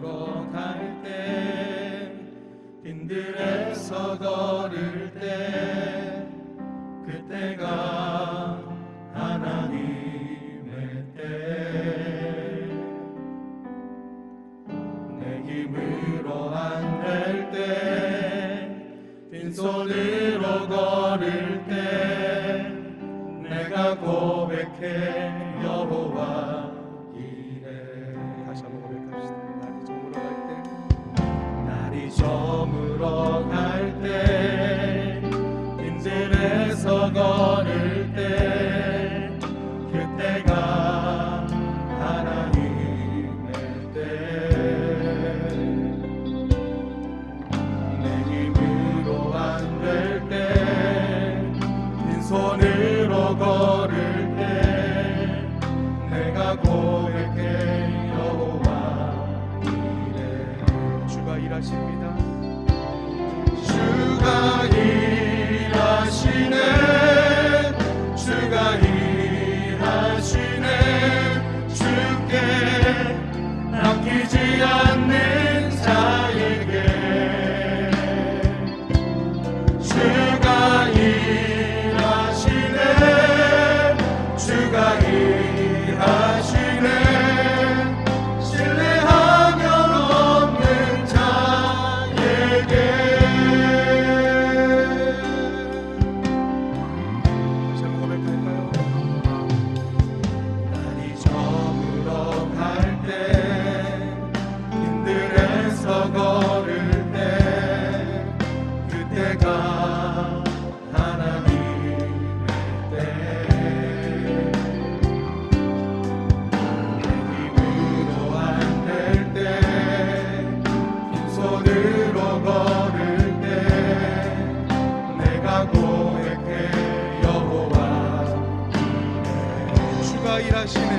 시험으로 갈 때, 빈들에서 걸을 때, 그때가 하나님의 때. 내 힘으로 안 될 때, 빈손으로 걸을 때, 내가 고백해 여호와 이래. 다시 한번 고백합시다. 날이 저물어 갈 때, 빈들에서 걸을 때, 그때가 하나님의 때. 내 힘으로 안 될 때, 빈손으로 걸을 때, 내가 고백해 여호와 이래. 주가 일하십니다. 주가 일하시네, 주가 일하시네. 주께 아끼지 않는 자에게 주가 일하시네, 주가 일하시네. 신뢰하면 없는 자에게. 다시 한번 고백할까요? 날이 저물어 갈 때, 빈들에서 걸을 때, 그때가 하나님의 때. 내 힘으로 안 될 때, 빈손으로 걸을 때, 내가 고백해 여호와 주가 일하시네.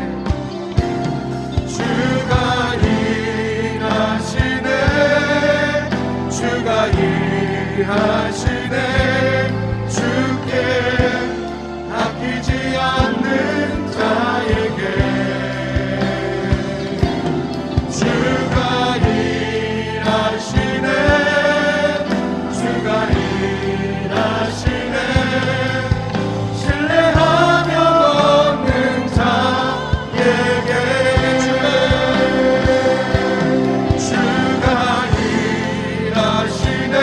주가 일하시네, 주가 일하시네. 주께 아끼지 않는 자에게 주가 일하시네, 주가 일하시네. 신뢰하면 없는 자에게 주가 일하시네,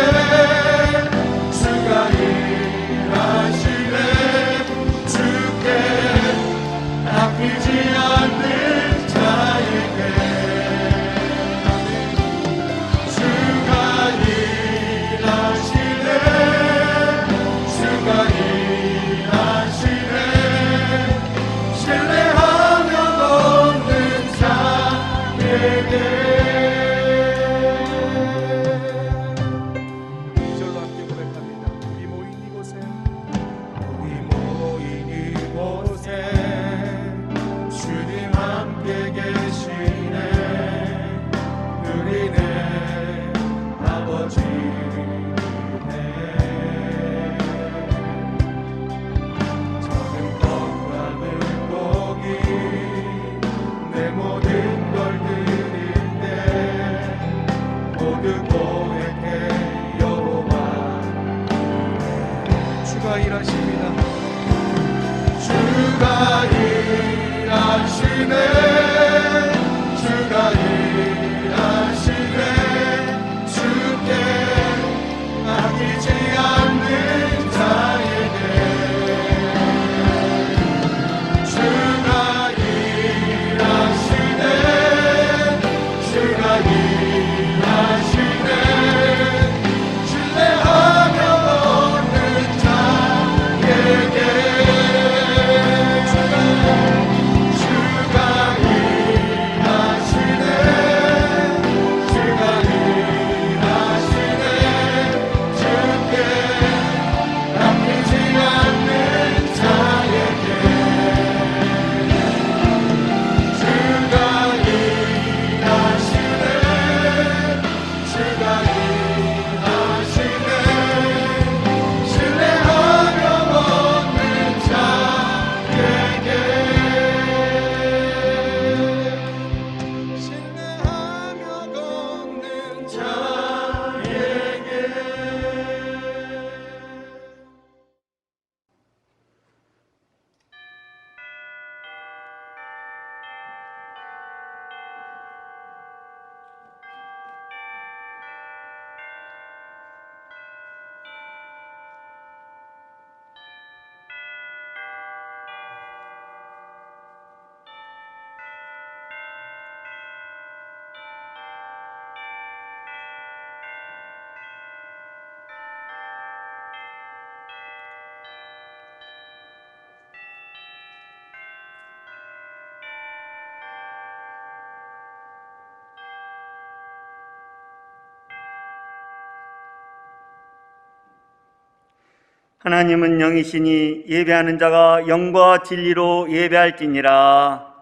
하나님은 영이시니 예배하는 자가 영과 진리로 예배할지니라.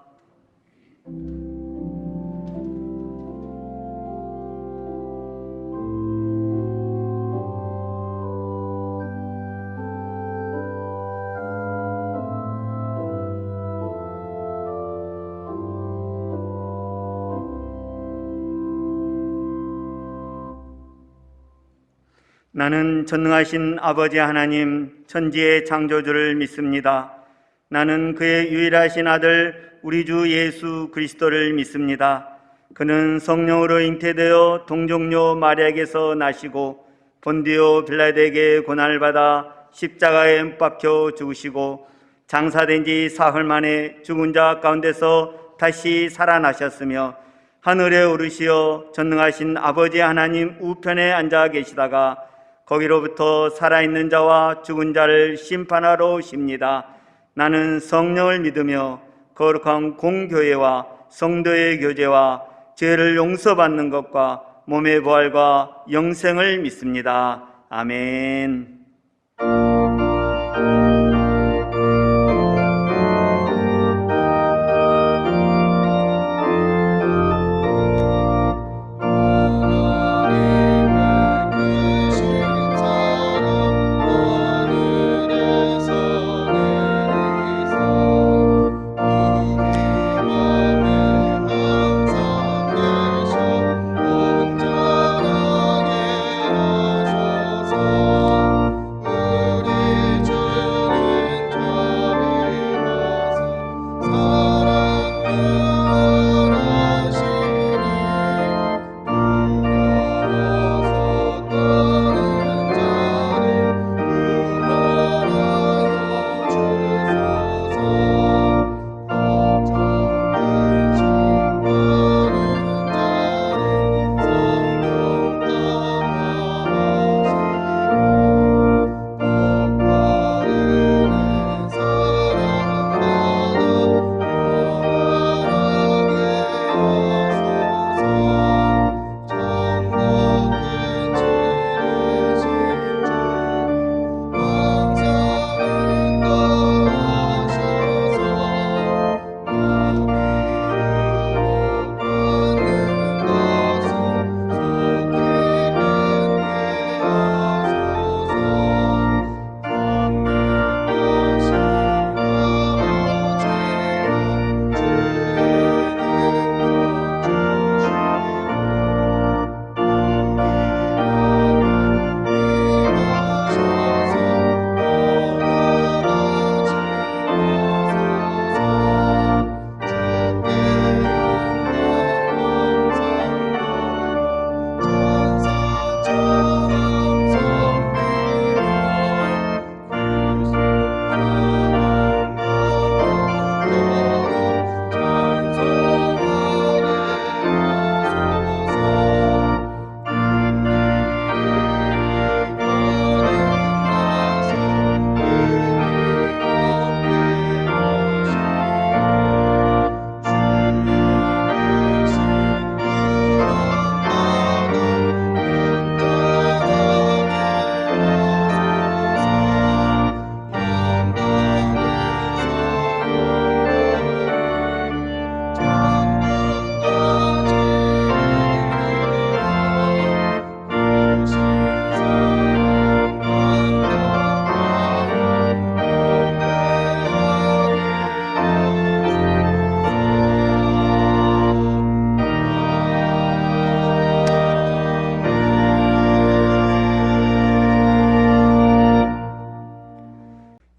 나는 전능하신 아버지 하나님 천지의 창조주를 믿습니다. 나는 그의 유일하신 아들 우리 주 예수 그리스도를 믿습니다. 그는 성령으로 잉태되어 동정녀 마리아에게서 나시고 본디오 빌라도에게 고난을 받아 십자가에 못 박혀 죽으시고 장사된 지 사흘 만에 죽은 자 가운데서 다시 살아나셨으며 하늘에 오르시어 전능하신 아버지 하나님 우편에 앉아 계시다가 거기로부터 살아있는 자와 죽은 자를 심판하러 오십니다. 나는 성령을 믿으며 거룩한 공교회와 성도의 교제와 죄를 용서받는 것과 몸의 부활과 영생을 믿습니다. 아멘.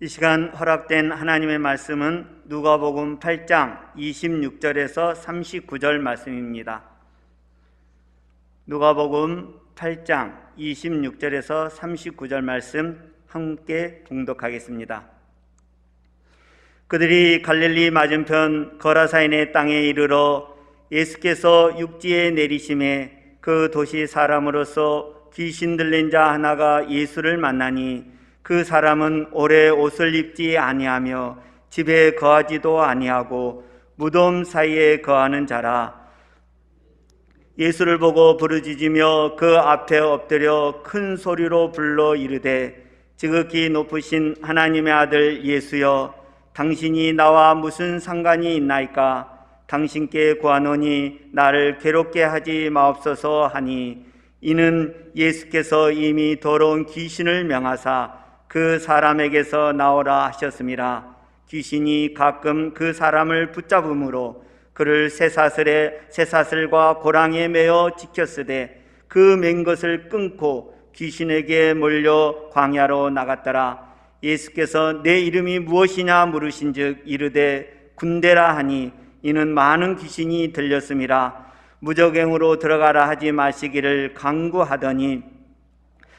이 시간 허락된 하나님의 말씀은 누가복음 8장 26절에서 39절 말씀입니다. 누가복음 8장 26절에서 39절 말씀 함께 봉독하겠습니다. 그들이 갈릴리 맞은편 거라사인의 땅에 이르러 예수께서 육지에 내리심에 그 도시 사람으로서 귀신 들린 자 하나가 예수를 만나니 그 사람은 오래 옷을 입지 아니하며 집에 거하지도 아니하고 무덤 사이에 거하는 자라. 예수를 보고 부르짖으며 그 앞에 엎드려 큰 소리로 불러 이르되 지극히 높으신 하나님의 아들 예수여, 당신이 나와 무슨 상관이 있나이까? 당신께 구하노니 나를 괴롭게 하지 마옵소서 하니, 이는 예수께서 이미 더러운 귀신을 명하사 그 사람에게서 나오라 하셨음이라. 귀신이 가끔 그 사람을 붙잡음으로 그를 쇠사슬과 고랑에 매어 지켰으되 그 맨 것을 끊고 귀신에게 몰려 광야로 나갔더라. 예수께서 내 이름이 무엇이냐 물으신즉 이르되 군대라 하니, 이는 많은 귀신이 들렸음이라. 무적행으로 들어가라 하지 마시기를 강구하더니,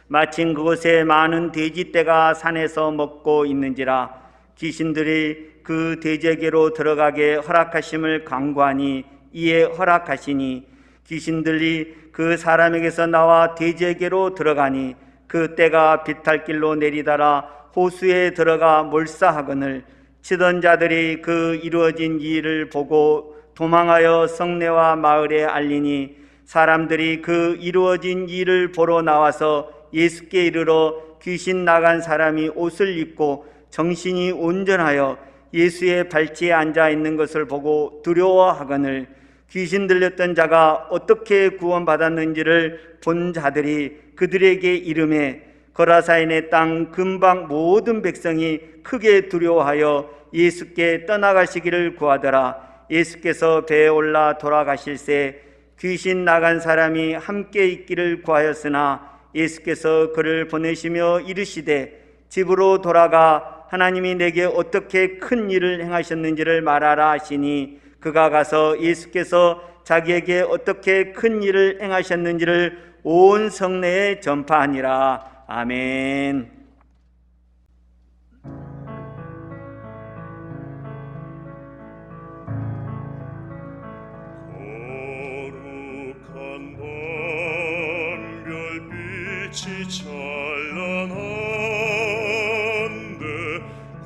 마침 그곳에 많은 돼지떼가 산에서 먹고 있는지라. 귀신들이 그 돼지에게로 들어가게 허락하심을 강구하니 이에 허락하시니, 귀신들이 그 사람에게서 나와 돼지에게로 들어가니 그 떼가 비탈길로 내리다라 호수에 들어가 몰사하거늘, 치던 자들이 그 이루어진 일을 보고 도망하여 성내와 마을에 알리니, 사람들이 그 이루어진 일을 보러 나와서 예수께 이르러 귀신 나간 사람이 옷을 입고 정신이 온전하여 예수의 발치에 앉아 있는 것을 보고 두려워하거늘, 귀신 들렸던 자가 어떻게 구원받았는지를 본 자들이 그들에게 이르매, 거라사인의 땅 근방 모든 백성이 크게 두려워하여 예수께 떠나가시기를 구하더라. 예수께서 배에 올라 돌아가실새 귀신 나간 사람이 함께 있기를 구하였으나, 예수께서 그를 보내시며 이르시되 집으로 돌아가 하나님이 내게 어떻게 큰 일을 행하셨는지를 말하라 하시니, 그가 가서 예수께서 자기에게 어떻게 큰 일을 행하셨는지를 온 성내에 전파하니라. 아멘. 거룩한 밤 별빛이 찬란한데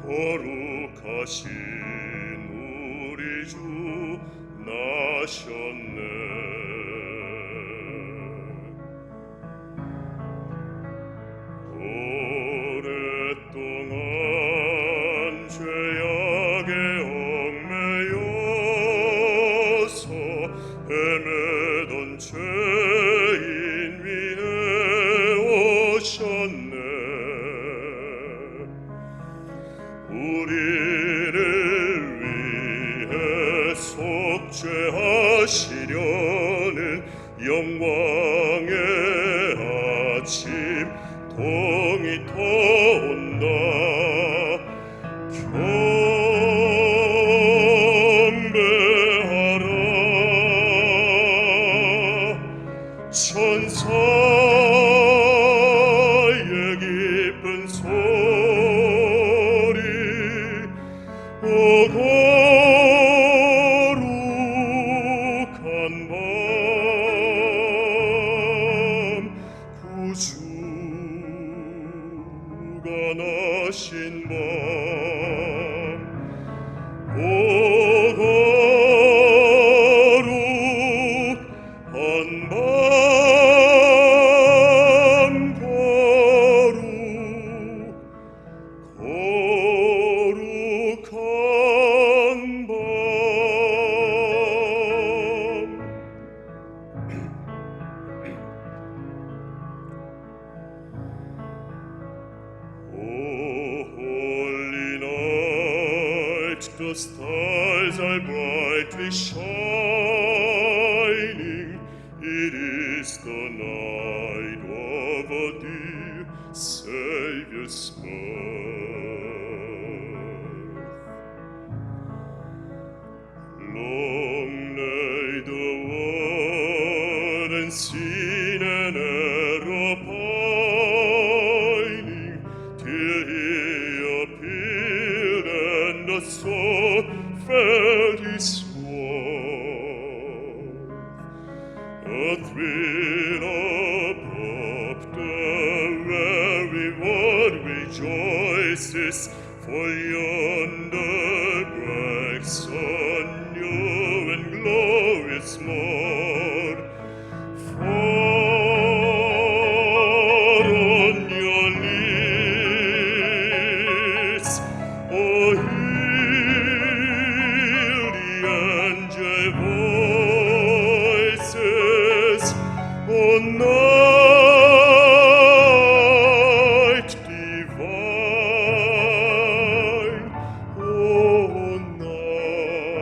거룩하신 우리 주 나셨네. 오랫동안 죄악에 얽매여서 헤매던 죄인 위에 오셨네. 우리를 위해 속죄하시려는 영광의 아침 동이 터온다. 경배하라. 천사의 기쁜 소리, 오 거룩한 밤 구주가 나신 밤, 오 거룩한 밤, 거룩한 밤. Oh, holy night, the stars are brightly shining. It is the night of a dear Savior's birth. Long lay the world and sin and error pining, till he appeared and the soul felt his warmth. A thrill abrupt, everyone rejoices, for yonder breaks a new and glorious morn. For on your night divine, O night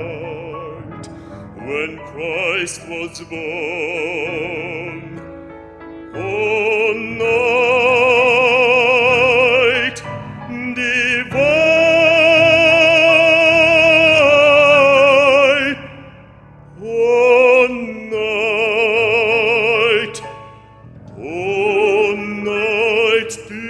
when Christ was born, O night divine, O night, O night divine.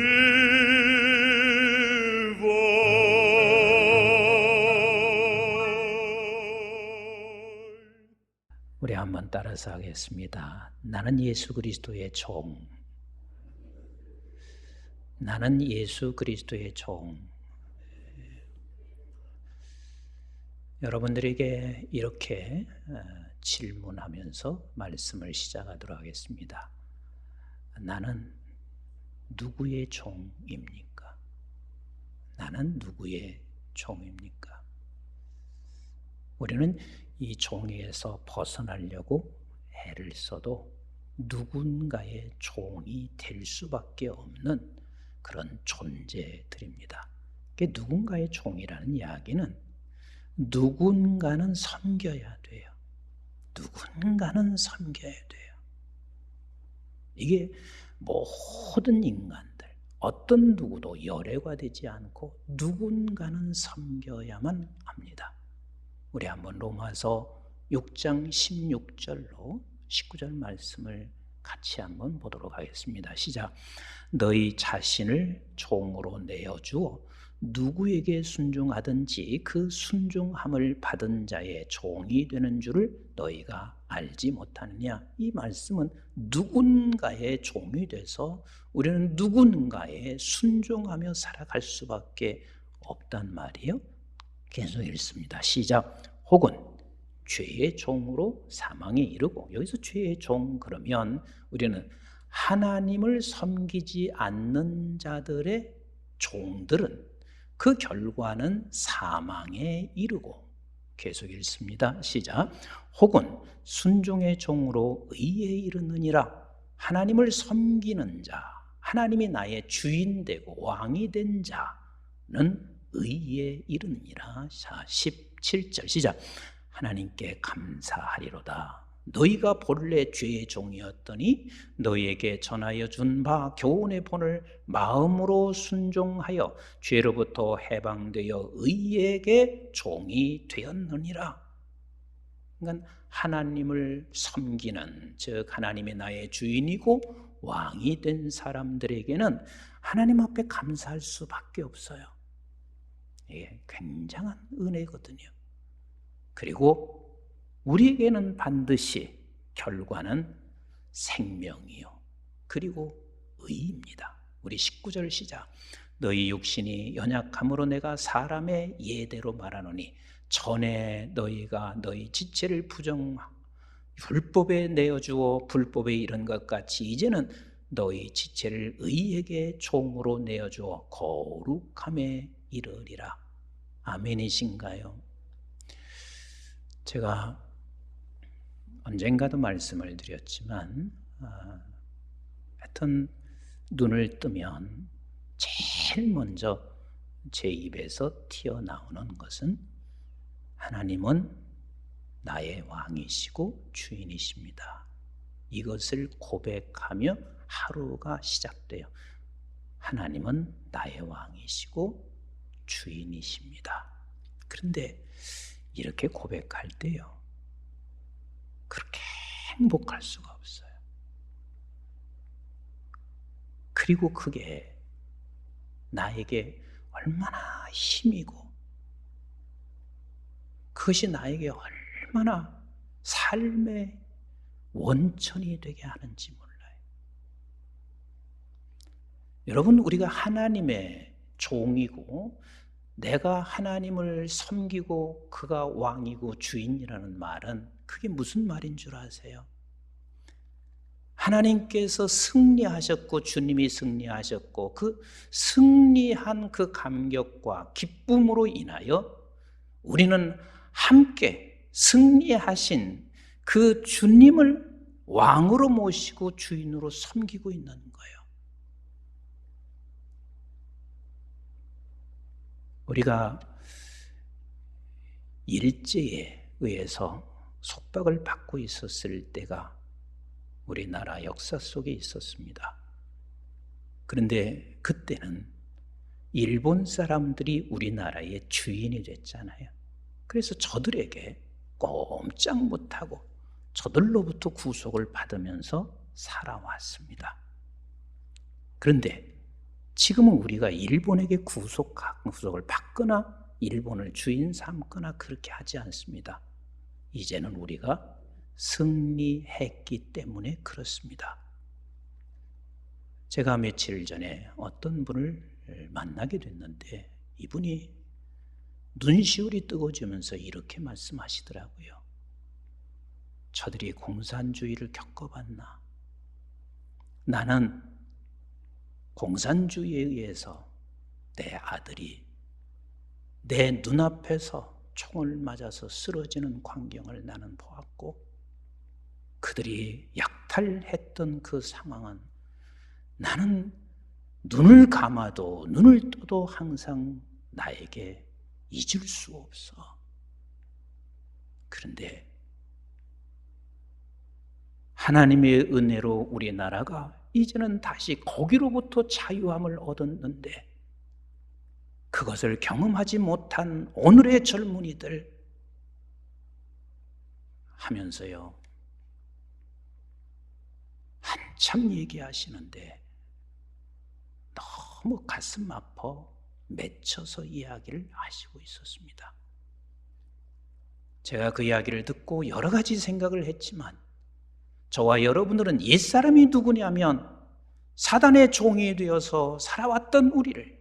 우리 한번 따라서 하겠습니다. 나는 예수 그리스도의 종. 나는 예수 그리스도의 종. 여러분들에게 이렇게 질문하면서 말씀을 시작하도록 하겠습니다. 나는 누구의 종입니까? 나는 누구의 종입니까? 우리는 이 종에서 벗어나려고 애를 써도 누군가의 종이 될 수밖에 없는 그런 존재들입니다. 누군가의 종이라는 이야기는 누군가는 섬겨야 돼요. 누군가는 섬겨야 돼요. 이게 모든 인간들, 어떤 누구도 열애가 되지 않고 누군가는 섬겨야만 합니다. 우리 한번 로마서 6장 16절로 19절 말씀을 같이 한번 보도록 하겠습니다. 시작. 너희 자신을 종으로 내어주어 누구에게 순종하든지 그 순종함을 받은 자의 종이 되는 줄을 너희가 알지 못하느냐. 이 말씀은 누군가의 종이 돼서 우리는 누군가에 순종하며 살아갈 수밖에 없단 말이에요. 계속 읽습니다. 시작. 혹은 죄의 종으로 사망에 이르고, 여기서 죄의 종 그러면 우리는 하나님을 섬기지 않는 자들의 종들은 그 결과는 사망에 이르고, 계속 읽습니다. 시작. 혹은 순종의 종으로 의에 이르느니라. 하나님을 섬기는 자, 하나님이 나의 주인 되고 왕이 된 자는 의에 이르느니라. 17절 시작. 하나님께 감사하리로다. 너희가 본래 죄의 종이었더니 너희에게 전하여 준 바 교훈의 본을 마음으로 순종하여 죄로부터 해방되어 의에게 종이 되었느니라. 그러니까 하나님을 섬기는, 즉 하나님이 나의 주인이고 왕이 된 사람들에게는 하나님 앞에 감사할 수밖에 없어요. 이게 굉장한 은혜거든요. 그리고 우리에게는 반드시 결과는 생명이요, 그리고 의입니다. 우리 19절 시작. 너희 육신이 연약함으로 내가 사람의 예대로 말하노니 전에 너희가 너희 지체를 불법에 내어주어 불법에 이른 것 같이 이제는 너희 지체를 의에게 종으로 내어주어 거룩함에 이르리라. 아멘이신가요? 제가 언젠가도 말씀을 드렸지만 하여튼 눈을 뜨면 제일 먼저 제 입에서 튀어나오는 것은 하나님은 나의 왕이시고 주인이십니다. 이것을 고백하며 하루가 시작돼요. 하나님은 나의 왕이시고 주인이십니다. 그런데 이렇게 고백할 때요, 그렇게 행복할 수가 없어요. 그리고 그게 나에게 얼마나 힘이고 그것이 나에게 얼마나 삶의 원천이 되게 하는지 몰라요. 여러분, 우리가 하나님의 종이고 내가 하나님을 섬기고 그가 왕이고 주인이라는 말은 그게 무슨 말인 줄 아세요? 하나님께서 승리하셨고 주님이 승리하셨고 그 승리한 그 감격과 기쁨으로 인하여 우리는 함께 승리하신 그 주님을 왕으로 모시고 주인으로 섬기고 있는 거예요. 우리가 일제에 의해서 속박을 받고 있었을 때가 우리나라 역사 속에 있었습니다. 그런데 그때는 일본 사람들이 우리나라의 주인이 됐잖아요. 그래서 저들에게 꼼짝 못하고 저들로부터 구속을 받으면서 살아왔습니다. 그런데 지금은 우리가 일본에게 구속을 받거나 일본을 주인 삼거나 그렇게 하지 않습니다. 이제는 우리가 승리했기 때문에 그렇습니다. 제가 며칠 전에 어떤 분을 만나게 됐는데 이분이 눈시울이 뜨거워지면서 이렇게 말씀하시더라고요. 저들이 공산주의를 겪어봤나? 나는 공산주의에 의해서 내 아들이 내 눈앞에서 총을 맞아서 쓰러지는 광경을 나는 보았고 그들이 약탈했던 그 상황은 나는 눈을 감아도 눈을 떠도 항상 나에게 잊을 수 없어. 그런데 하나님의 은혜로 우리나라가 이제는 다시 거기로부터 자유함을 얻었는데 그것을 경험하지 못한 오늘의 젊은이들 하면서요 한참 얘기하시는데 너무 가슴 아파 맺혀서 이야기를 하시고 있었습니다. 제가 그 이야기를 듣고 여러 가지 생각을 했지만 저와 여러분들은 옛사람이 누구냐면 사단의 종이 되어서 살아왔던 우리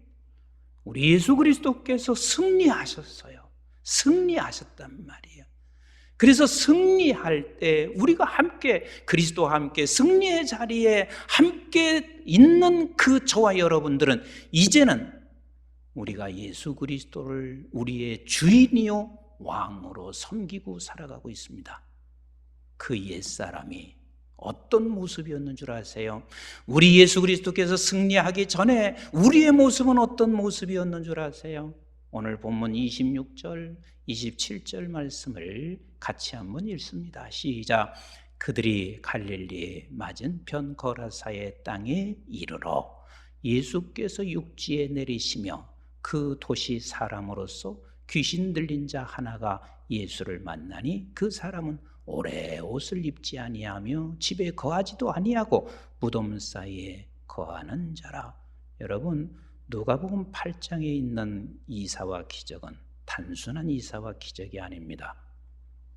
예수 그리스도께서 승리하셨어요. 승리하셨단 말이에요. 그래서 승리할 때 우리가 함께 그리스도와 함께 승리의 자리에 함께 있는 그 저와 여러분들은 이제는 우리가 예수 그리스도를 우리의 주인이요 왕으로 섬기고 살아가고 있습니다. 그 옛사람이 어떤 모습이었는 줄 아세요? 우리 예수 그리스도께서 승리하기 전에 우리의 모습은 어떤 모습이었는 줄 아세요? 오늘 본문 26절, 27절 말씀을 같이 한번 읽습니다. 시작. 그들이 갈릴리의 맞은편 거라사의 땅에 이르러 예수께서 육지에 내리시며 그 도시 사람으로서 귀신 들린 자 하나가 예수를 만나니 그 사람은 오래 옷을 입지 아니하며 집에 거하지도 아니하고 무덤 사이에 거하는 자라. 여러분, 누가복음 8장에 있는 이사와 기적은 단순한 이사와 기적이 아닙니다.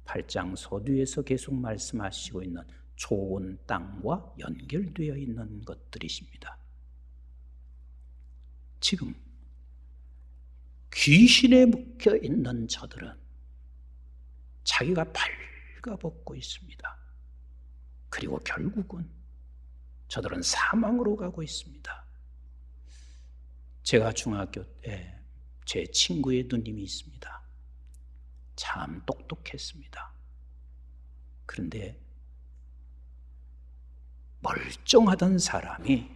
8장 서두에서 계속 말씀하시고 있는 좋은 땅과 연결되어 있는 것들이십니다. 지금 귀신에 묶여 있는 저들은 자기가 발가벗고 있습니다. 그리고 결국은 저들은 사망으로 가고 있습니다. 제가 중학교 때 제 친구의 누님이 있습니다. 참 똑똑했습니다. 그런데 멀쩡하던 사람이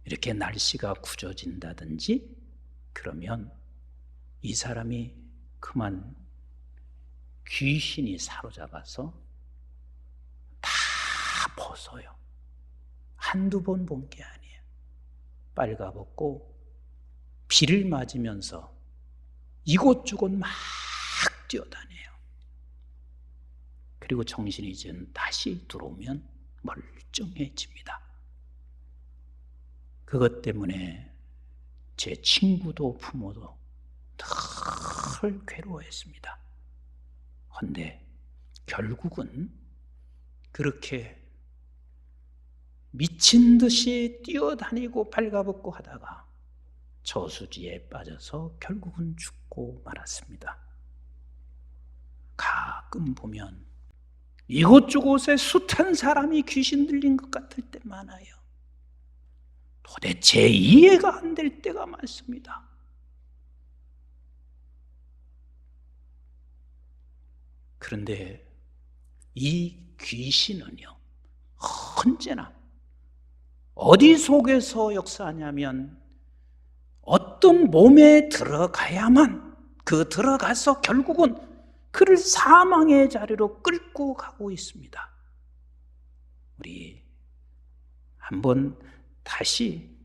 이렇게 날씨가 굳어진다든지 그러면 이 사람이 그만 귀신이 사로잡아서 다 벗어요. 한두 번 본 게 아니에요. 빨가벗고 비를 맞으면서 이곳저곳 막 뛰어다녀요. 그리고 정신이 이제 다시 들어오면 멀쩡해집니다. 그것 때문에 제 친구도 부모도 늘 괴로워했습니다. 그런데 결국은 그렇게 미친 듯이 뛰어다니고 발가벗고 하다가 저수지에 빠져서 결국은 죽고 말았습니다. 가끔 보면 이곳저곳에 숱한 사람이 귀신 들린 것 같을 때 많아요. 도대체 이해가 안 될 때가 많습니다. 그런데 이 귀신은요, 언제나 어디 속에서 역사하냐면 어떤 몸에 들어가야만 들어가서 결국은 그를 사망의 자리로 끌고 가고 있습니다. 우리 한번 다시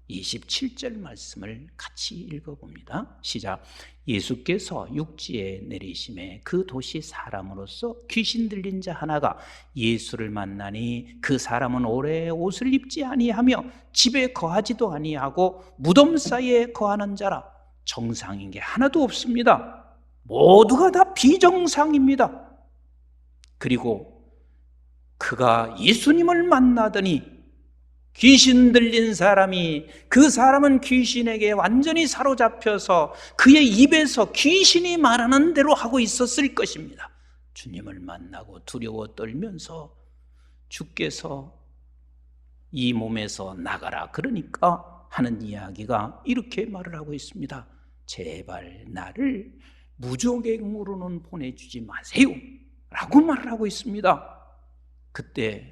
27절 말씀을 같이 읽어봅니다. 시작. 예수께서 육지에 내리심에 그 도시 사람으로서 귀신 들린 자 하나가 예수를 만나니 그 사람은 오래 옷을 입지 아니하며 집에 거하지도 아니하고 무덤 사이에 거하는 자라. 정상인 게 하나도 없습니다. 모두가 다 비정상입니다. 그리고 그가 예수님을 만나더니 귀신 들린 사람이, 그 사람은 귀신에게 완전히 사로잡혀서 그의 입에서 귀신이 말하는 대로 하고 있었을 것입니다. 주님을 만나고 두려워 떨면서 주께서 이 몸에서 나가라 그러니까 하는 이야기가 이렇게 말을 하고 있습니다. 제발 나를 무적행으로는 보내주지 마세요 라고 말을 하고 있습니다. 그때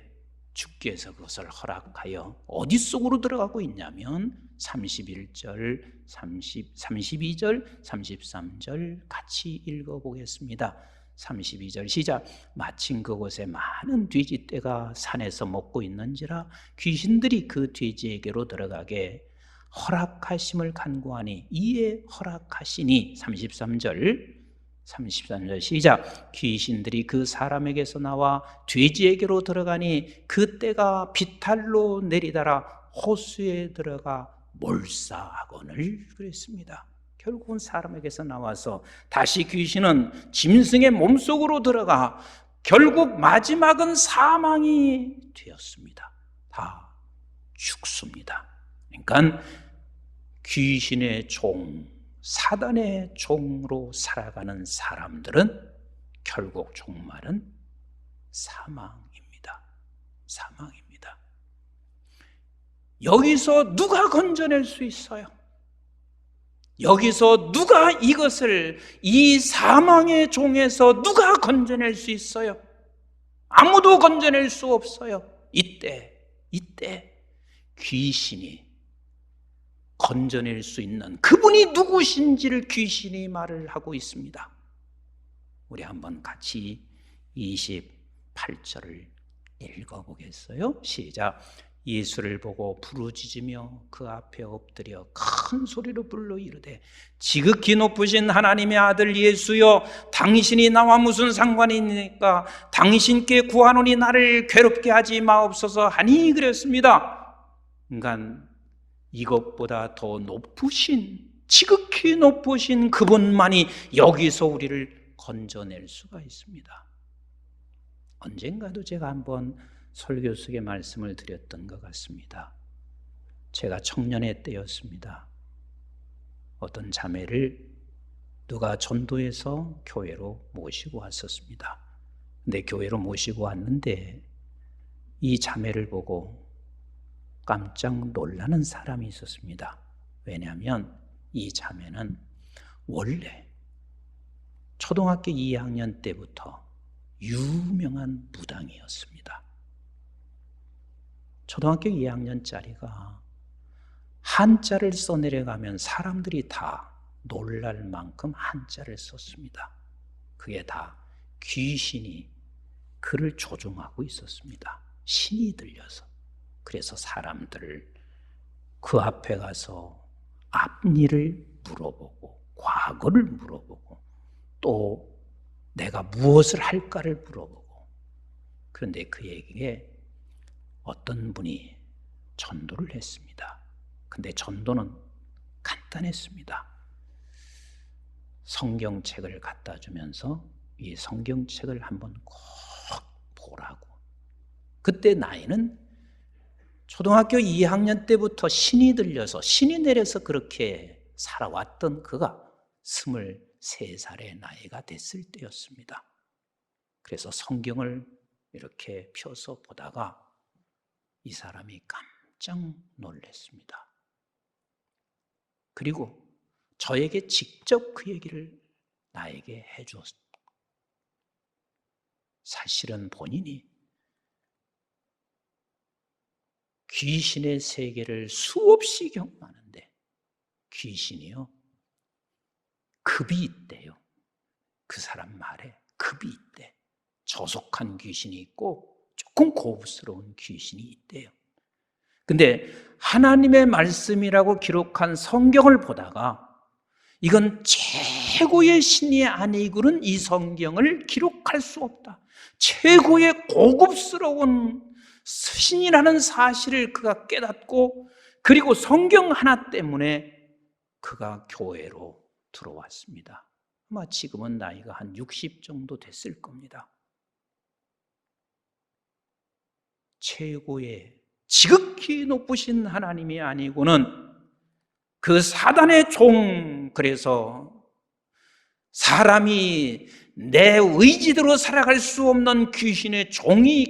주께서 그것을 허락하여 어디 속으로 들어가고 있냐면 31절, 32절, 33절 같이 읽어보겠습니다. 32절 시작. 마침 그곳에 많은 돼지떼가 산에서 먹고 있는지라 귀신들이 그 돼지에게로 들어가게 허락하심을 간구하니 이에 허락하시니 33절 시작. 귀신들이 그 사람에게서 나와 돼지에게로 들어가니 그 떼가 비탈로 내리다라 호수에 들어가 몰사하거늘 그랬습니다. 결국은 사람에게서 나와서 다시 귀신은 짐승의 몸속으로 들어가 결국 마지막은 사망이 되었습니다. 다 죽습니다. 그러니까 귀신의 종, 사단의 종으로 살아가는 사람들은 결국 종말은 사망입니다. 사망입니다. 여기서 누가 건져낼 수 있어요? 여기서 누가 이것을, 이 사망의 종에서 누가 건져낼 수 있어요? 아무도 건져낼 수 없어요. 이때 귀신이 건져낼 수 있는 그분이 누구신지를 귀신이 말을 하고 있습니다. 우리 한번 같이 28절을 읽어보겠어요? 시작. 예수를 보고 부르짖으며 그 앞에 엎드려 큰 소리로 불러 이르되 지극히 높으신 하나님의 아들 예수여, 당신이 나와 무슨 상관이 있느니까? 당신께 구하노니 나를 괴롭게 하지 마옵소서 하니 그랬습니다. 그러니까 이것보다 더 높으신, 지극히 높으신 그분만이 여기서 우리를 건져낼 수가 있습니다. 언젠가도 제가 한번 설교 속에 말씀을 드렸던 것 같습니다. 제가 청년의 때였습니다. 어떤 자매를 누가 전도해서 교회로 모시고 왔었습니다. 근데 교회로 모시고 왔는데 이 자매를 보고 깜짝 놀라는 사람이 있었습니다. 왜냐하면 이 자매는 원래 초등학교 2학년 때부터 유명한 무당이었습니다. 초등학교 2학년짜리가 한자를 써내려가면 사람들이 다 놀랄 만큼 한자를 썼습니다. 그게 다 귀신이 그를 조종하고 있었습니다. 신이 들려서. 그래서 사람들을 그 앞에 가서 앞일을 물어보고 과거를 물어보고 또 내가 무엇을 할까를 물어보고, 그런데 그에게 어떤 분이 전도를 했습니다. 근데 전도는 간단했습니다. 성경책을 갖다 주면서 이 성경책을 한번 꼭 보라고. 그때 나이는 초등학교 2학년 때부터 신이 들려서, 신이 내려서 그렇게 살아왔던 그가 23살의 나이가 됐을 때였습니다. 그래서 성경을 이렇게 펴서 보다가 이 사람이 깜짝 놀랐습니다. 그리고 저에게 직접 그 얘기를 나에게 해주었습니다. 사실은 본인이 귀신의 세계를 수없이 경험하는데 귀신이요 급이 있대요. 그 사람 말에 급이 있대. 저속한 귀신이 있고 조금 고급스러운 귀신이 있대요. 근데 하나님의 말씀이라고 기록한 성경을 보다가 이건 최고의 신이 아니고는 이 성경을 기록할 수 없다. 최고의 고급스러운 신이라는 사실을 그가 깨닫고 그리고 성경 하나 때문에 그가 교회로 들어왔습니다. 아마 지금은 나이가 한 60 정도 됐을 겁니다. 최고의 지극히 높으신 하나님이 아니고는 그 사단의 종, 그래서 사람이 내 의지대로 살아갈 수 없는 귀신의 종이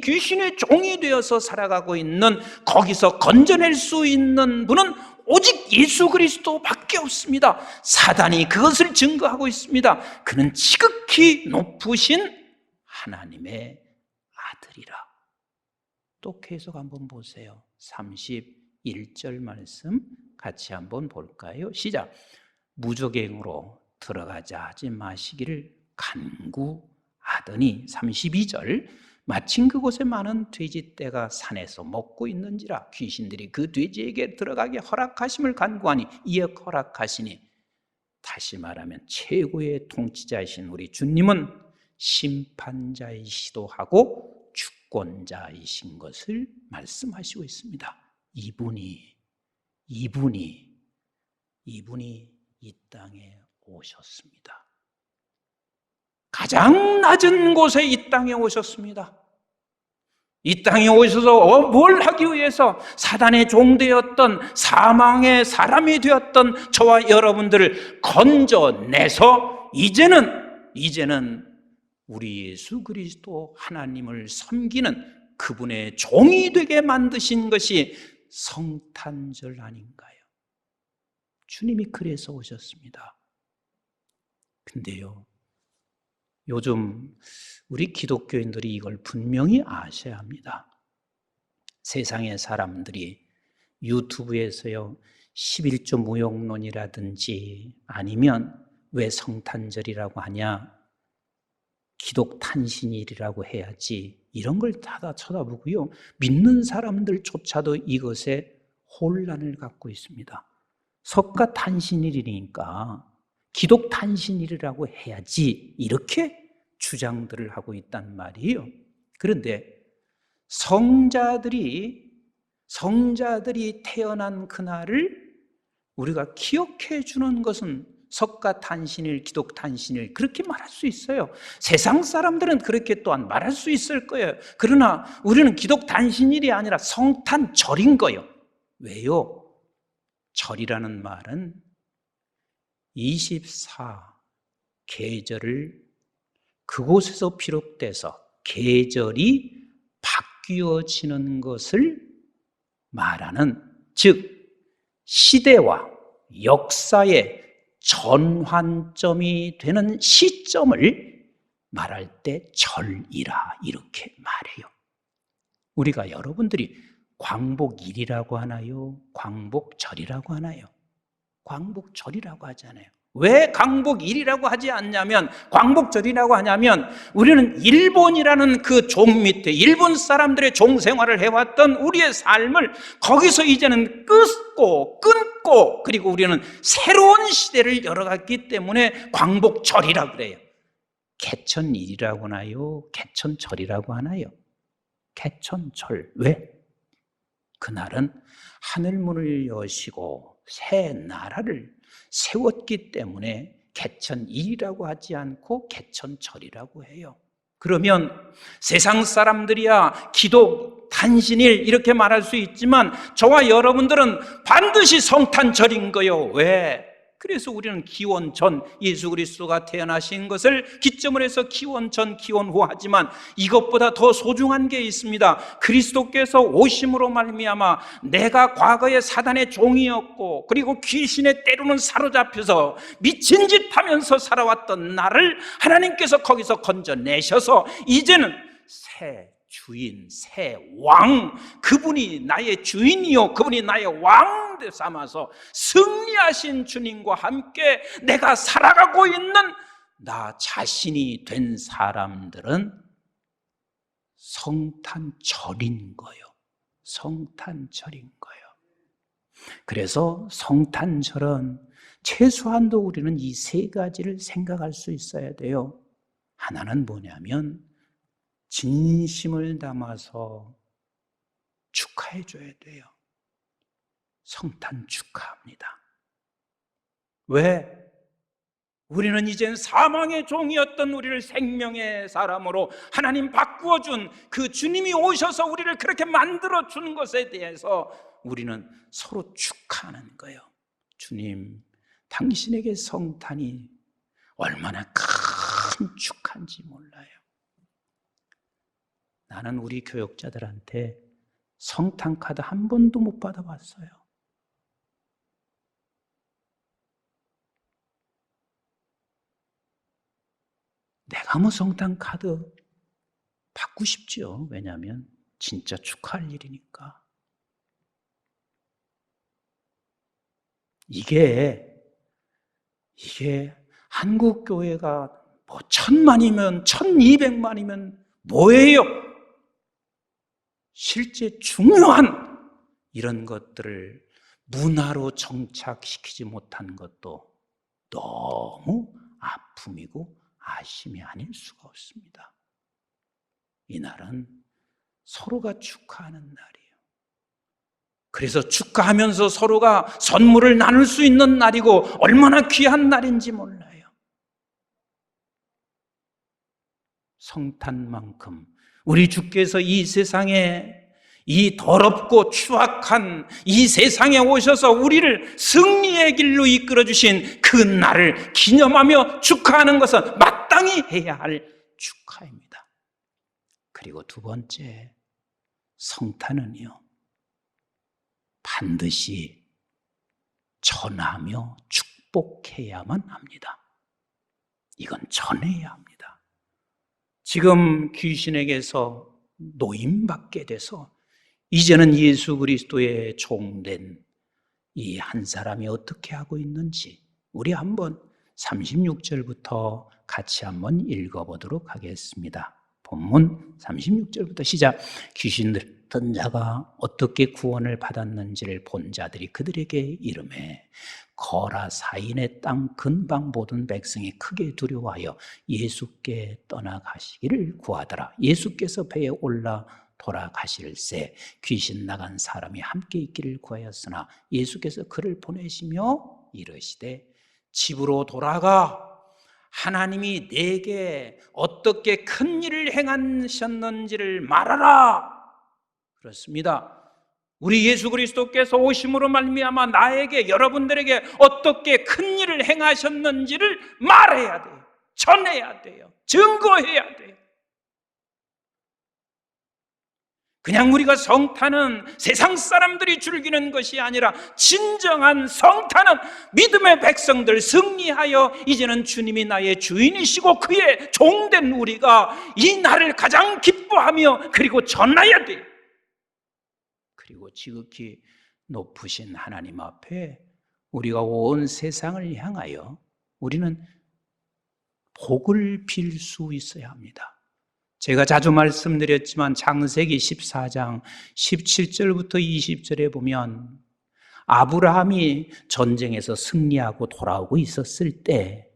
되어서 살아가고 있는, 거기서 건져낼 수 있는 분은 오직 예수 그리스도밖에 없습니다. 사단이 그것을 증거하고 있습니다. 그는 지극히 높으신 하나님의 아들이라. 또 계속 한번 보세요. 31절 말씀 같이 한번 볼까요? 시작. 무저갱으로 들어가자 하지 마시기를 간구하더니 32절 마침 그곳에 많은 돼지떼가 산에서 먹고 있는지라 귀신들이 그 돼지에게 들어가게 허락하심을 간구하니 이에 허락하시니, 다시 말하면 최고의 통치자이신 우리 주님은 심판자이시도 하고 주권자이신 것을 말씀하시고 있습니다. 이분이 이 땅에 오셨습니다. 가장 낮은 곳에 이 땅에 오셨습니다. 이 땅에 오셔서 뭘 하기 위해서? 사단의 종되었던, 사망의 사람이 되었던 저와 여러분들을 건져내서 이제는 우리 예수 그리스도 하나님을 섬기는 그분의 종이 되게 만드신 것이 성탄절 아닌가요? 주님이 그래서 오셨습니다. 근데요, 요즘 우리 기독교인들이 이걸 분명히 아셔야 합니다. 세상의 사람들이 유튜브에서요 11조 무용론이라든지 아니면 왜 성탄절이라고 하냐, 기독탄신일이라고 해야지, 이런 걸 다 쳐다보고요, 믿는 사람들조차도 이것에 혼란을 갖고 있습니다. 석가탄신일이니까 기독탄신일이라고 해야지, 이렇게 주장들을 하고 있단 말이에요. 그런데 성자들이 태어난 그날을 우리가 기억해 주는 것은 석가탄신일, 기독탄신일, 그렇게 말할 수 있어요. 세상 사람들은 그렇게 또한 말할 수 있을 거예요. 그러나 우리는 기독탄신일이 아니라 성탄절인 거예요. 왜요? 절이라는 말은 24 계절을 그곳에서 비롯돼서 계절이 바뀌어지는 것을 말하는, 즉 시대와 역사의 전환점이 되는 시점을 말할 때 절이라 이렇게 말해요. 우리가 여러분들이 광복일이라고 하나요? 광복절이라고 하나요? 광복절이라고 하잖아요. 왜 광복일이라고 하지 않냐면, 광복절이라고 하냐면, 우리는 일본이라는 그 종 밑에 일본 사람들의 종 생활을 해왔던 우리의 삶을 거기서 이제는 끊고 그리고 우리는 새로운 시대를 열어갔기 때문에 광복절이라고 그래요. 개천일이라고 하나요? 개천절이라고 하나요? 개천절. 왜? 그날은 하늘문을 여시고 새 나라를 세웠기 때문에 개천일이라고 하지 않고 개천절이라고 해요. 그러면 세상 사람들이야 기독 탄신일 이렇게 말할 수 있지만 저와 여러분들은 반드시 성탄절인 거예요. 왜? 그래서 우리는 기원 전 예수 그리스도가 태어나신 것을 기점으로 해서 기원 전, 기원 후 하지만 이것보다 더 소중한 게 있습니다. 그리스도께서 오심으로 말미암아 내가 과거에 사단의 종이었고 그리고 귀신의 때로는 사로잡혀서 미친 짓 하면서 살아왔던 나를 하나님께서 거기서 건져내셔서 이제는 새 주인, 새 왕, 그분이 나의 주인이요 그분이 나의 왕 삼아서 승리하신 주님과 함께 내가 살아가고 있는 나 자신이 된 사람들은 성탄절인 거예요. 성탄절인 거예요. 그래서 성탄절은 최소한도 우리는 이 세 가지를 생각할 수 있어야 돼요. 하나는 뭐냐면 진심을 담아서 축하해 줘야 돼요. 성탄 축하합니다. 왜? 우리는 이젠 사망의 종이었던 우리를 생명의 사람으로 하나님 바꾸어준 그 주님이 오셔서 우리를 그렇게 만들어준 것에 대해서 우리는 서로 축하하는 거예요. 주님, 당신에게 성탄이 얼마나 큰 축하인지 몰라요. 나는 우리 교역자들한테 성탄 카드 한 번도 못 받아봤어요. 내가 뭐 성탄 카드 받고 싶죠. 왜냐하면 진짜 축하할 일이니까. 이게 한국 교회가 뭐 1000만이면 1200만이면 뭐예요? 실제 중요한 이런 것들을 문화로 정착시키지 못한 것도 너무 아픔이고 아심이 아닐 수가 없습니다. 이날은 서로가 축하하는 날이에요. 그래서 축하하면서 서로가 선물을 나눌 수 있는 날이고 얼마나 귀한 날인지 몰라요. 성탄만큼 우리 주께서 이 세상에 이 더럽고 추악한 이 세상에 오셔서 우리를 승리의 길로 이끌어 주신 그 날을 기념하며 축하하는 것은 마땅히 해야 할 축하입니다. 그리고 두 번째, 성탄은요 반드시 전하며 축복해야만 합니다. 이건 전해야 합니다. 지금 귀신에게서 노임받게 돼서 이제는 예수 그리스도의 종된 이 한 사람이 어떻게 하고 있는지 우리 한번 36절부터 같이 한번 읽어보도록 하겠습니다. 본문 36절부터 시작. 귀신 들던 자가 어떻게 구원을 받았는지를 본 자들이 그들에게 이르매 거라사인의 땅 근방 보던 백성이 크게 두려워하여 예수께 떠나가시기를 구하더라. 예수께서 배에 올라 돌아가실새 귀신 나간 사람이 함께 있기를 구하였으나 예수께서 그를 보내시며 이르시되 집으로 돌아가 하나님이 내게 어떻게 큰 일을 행하셨는지를 말하라. 그렇습니다. 우리 예수 그리스도께서 오심으로 말미암아 나에게 여러분들에게 어떻게 큰 일을 행하셨는지를 말해야 돼요. 전해야 돼요. 증거해야 돼요. 그냥 우리가 성탄은 세상 사람들이 즐기는 것이 아니라 진정한 성탄은 믿음의 백성들 승리하여 이제는 주님이 나의 주인이시고 그의 종된 우리가 이 날을 가장 기뻐하며 그리고 전해야 돼요. 그리고 지극히 높으신 하나님 앞에 우리가 온 세상을 향하여 우리는 복을 빌 수 있어야 합니다. 제가 자주 말씀드렸지만 창세기 14장 17절부터 20절에 보면 아브라함이 전쟁에서 승리하고 돌아오고 있었을 때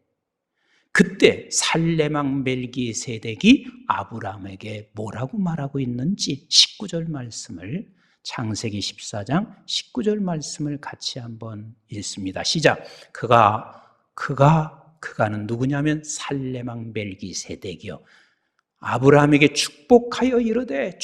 그때 살레망 멜기세덱이 아브라함에게 뭐라고 말하고 있는지 19절 말씀을 창세기 14장 19절 말씀을 같이 한번 읽습니다. 시작. 그가는 누구냐면 살레망 멜기세덱이요. 아브라함에게 축복하여 이르되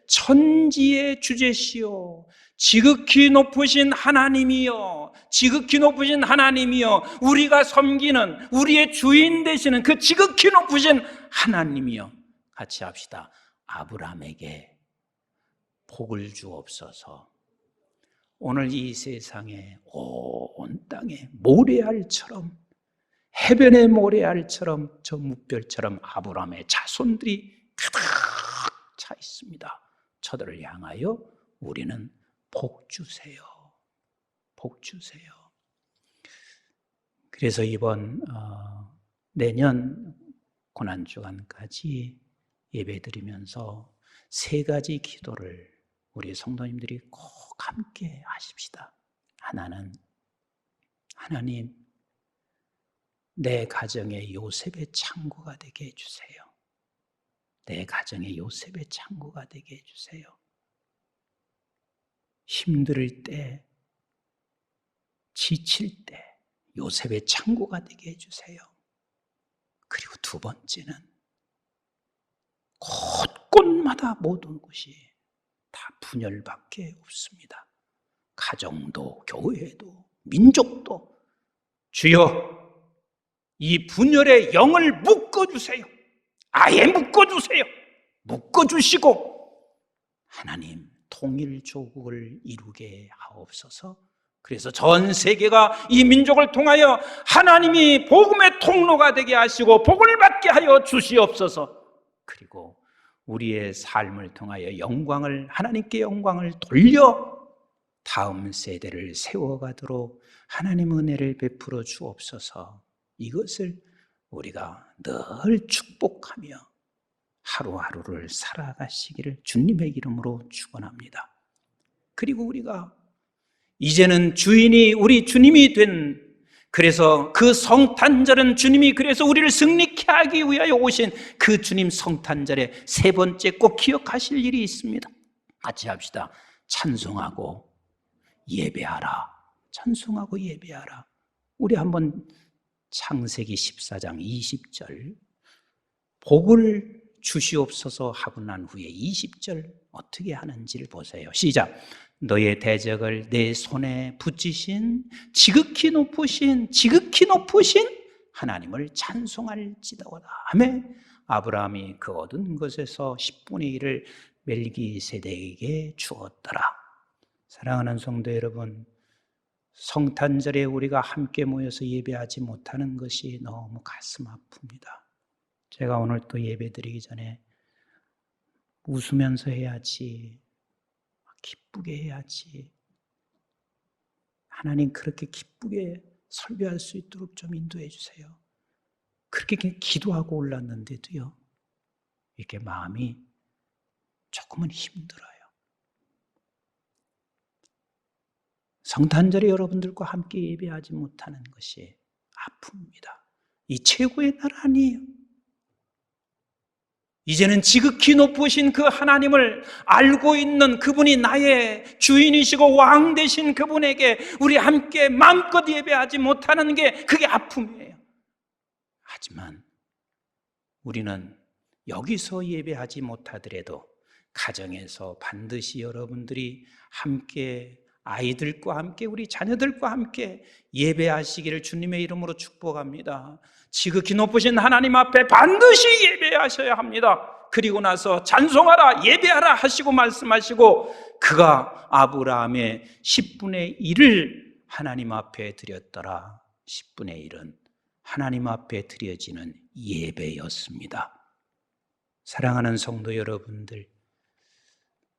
천지의 주제시오 지극히 높으신 하나님이여, 지극히 높으신 하나님이여, 우리가 섬기는 우리의 주인 되시는 그 지극히 높으신 하나님이여, 같이 합시다. 아브라함에게 복을 주옵소서. 오늘 이 세상에 온 땅에 모래알처럼, 해변의 모래알처럼, 저 무별처럼 아브라함의 자손들이 가득 차 있습니다. 저들을 향하여 우리는 복 주세요. 복 주세요. 그래서 이번 내년 고난주간까지 예배드리면서 세 가지 기도를 우리 성도님들이 꼭 함께 하십시다. 하나는, 하나님, 내 가정에 요셉의 창고가 되게 해주세요. 내 가정에 요셉의 창고가 되게 해주세요. 힘들 때, 지칠 때 요셉의 창고가 되게 해주세요. 그리고 두 번째는 곳곳마다 모든 곳이 다 분열밖에 없습니다. 가정도, 교회도, 민족도 주여 이 분열의 영을 묶어주세요. 아예 묶어주세요. 묶어주시고 하나님 통일조국을 이루게 하옵소서. 그래서 전 세계가 이 민족을 통하여 하나님이 복음의 통로가 되게 하시고 복을 받게 하여 주시옵소서. 그리고 우리의 삶을 통하여 하나님께 영광을 돌려 다음 세대를 세워가도록 하나님 은혜를 베풀어 주옵소서. 이것을 우리가 늘 축복하며 하루하루를 살아가시기를 주님의 이름으로 축원합니다. 그리고 우리가 이제는 주인이 우리 주님이 된, 그래서 그 성탄절은 주님이 그래서 우리를 승리케 하기 위하여 오신 그 주님 성탄절에 세 번째 꼭 기억하실 일이 있습니다. 같이 합시다. 찬송하고 예배하라. 찬송하고 예배하라. 우리 한번 창세기 14장 20절 복을 주시옵소서 하고 난 후에 20절 어떻게 하는지를 보세요. 시작. 너의 대적을 내 손에 붙이신 지극히 높으신 하나님을 찬송할지어다 하며 아브라함이 그 얻은 것에서 10분의 1을 멜기세덱에게 주었더라. 사랑하는 성도 여러분, 성탄절에 우리가 함께 모여서 예배하지 못하는 것이 너무 가슴 아픕니다. 제가 오늘 또 예배드리기 전에 웃으면서 해야지, 기쁘게 해야지, 하나님 그렇게 기쁘게 설교할 수 있도록 좀 인도해 주세요. 그렇게 기도하고 올랐는데도요, 이렇게 마음이 조금은 힘들어요. 성탄절에 여러분들과 함께 예배하지 못하는 것이 아픕니다. 이 최고의 날 아니에요. 이제는 지극히 높으신 그 하나님을 알고 있는 그분이 나의 주인이시고 왕 되신 그분에게 우리 함께 마음껏 예배하지 못하는 게 그게 아픔이에요. 하지만 우리는 여기서 예배하지 못하더라도 가정에서 반드시 여러분들이 함께 아이들과 함께 우리 자녀들과 함께 예배하시기를 주님의 이름으로 축복합니다. 지극히 높으신 하나님 앞에 반드시 예배하셔야 합니다. 그리고 나서 찬송하라 예배하라 하시고 말씀하시고 그가 아브라함의 10분의 1을 하나님 앞에 드렸더라. 10분의 1은 하나님 앞에 드려지는 예배였습니다. 사랑하는 성도 여러분들,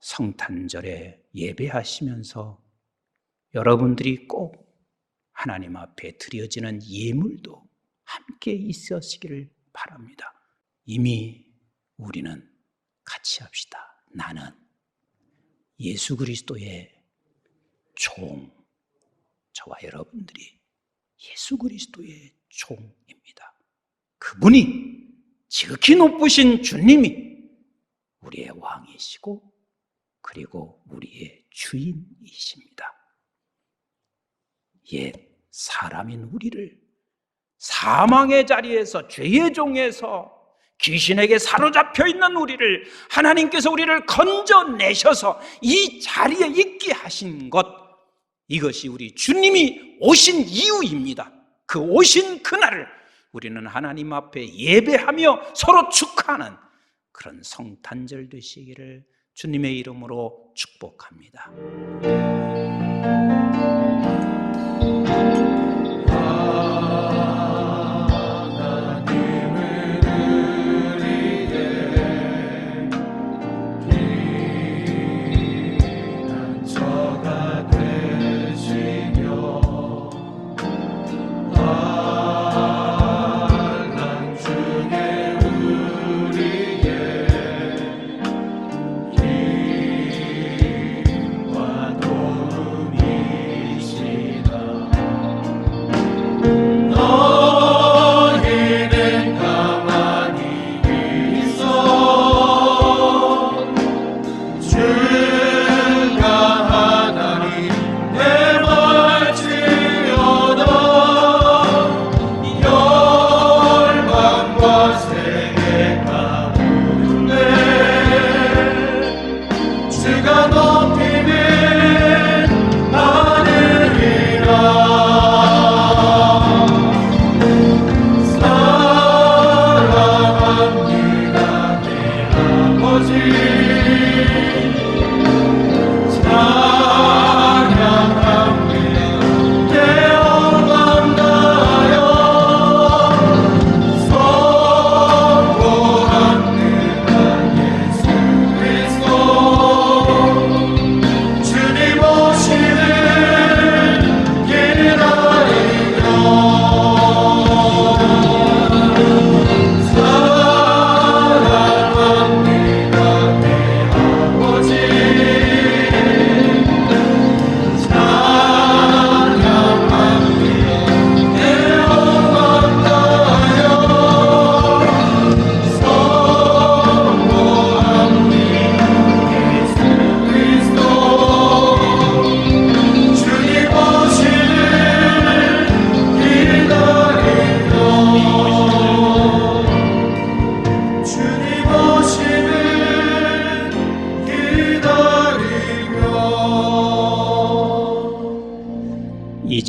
성탄절에 예배하시면서 여러분들이 꼭 하나님 앞에 드려지는 예물도 함께 있으시기를 바랍니다. 이미 우리는 같이 합시다. 나는 예수 그리스도의 종, 저와 여러분들이 예수 그리스도의 종입니다. 그분이 지극히 높으신 주님이 우리의 왕이시고 그리고 우리의 주인이십니다. 옛 사람인 우리를 사망의 자리에서 죄의 종에서 귀신에게 사로잡혀 있는 우리를 하나님께서 우리를 건져내셔서 이 자리에 있게 하신 것, 이것이 우리 주님이 오신 이유입니다. 그 오신 그날을 우리는 하나님 앞에 예배하며 서로 축하하는 그런 성탄절 되시기를 주님의 이름으로 축복합니다.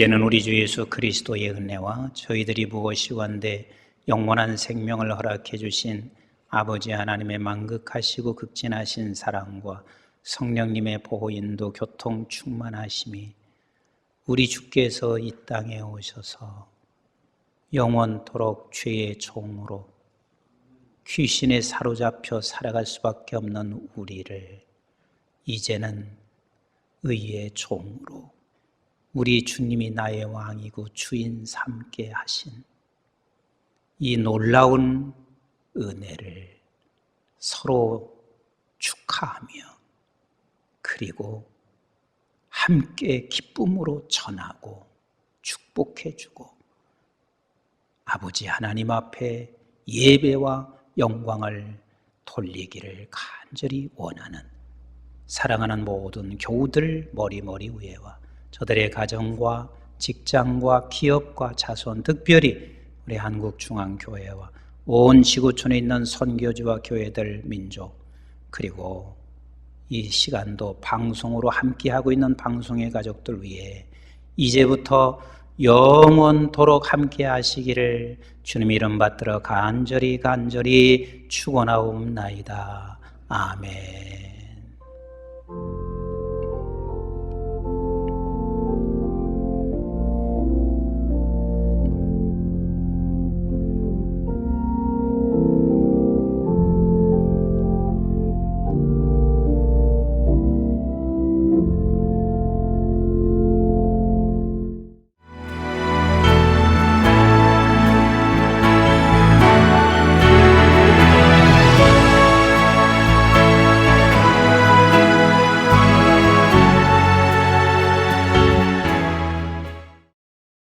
이제는 우리 주 예수 그리스도의 은혜와 저희들이 무엇이건대 영원한 생명을 허락해 주신 아버지 하나님의 만극하시고 극진하신 사랑과 성령님의 보호 인도 교통 충만하심이 우리 주께서 이 땅에 오셔서 영원토록 죄의 종으로 귀신에 사로잡혀 살아갈 수밖에 없는 우리를 이제는 의의 종으로 우리 주님이 나의 왕이고 주인 삼게 하신 이 놀라운 은혜를 서로 축하하며 그리고 함께 기쁨으로 전하고 축복해주고 아버지 하나님 앞에 예배와 영광을 돌리기를 간절히 원하는 사랑하는 모든 교우들 머리머리 위에와 저들의 가정과 직장과 기업과 자손, 특별히 우리 한국중앙교회와 온 지구촌에 있는 선교지와 교회들, 민족, 그리고 이 시간도 방송으로 함께하고 있는 방송의 가족들 위해 이제부터 영원토록 함께 하시기를 주님 이름 받들어 간절히 축원하옵나이다. 아멘.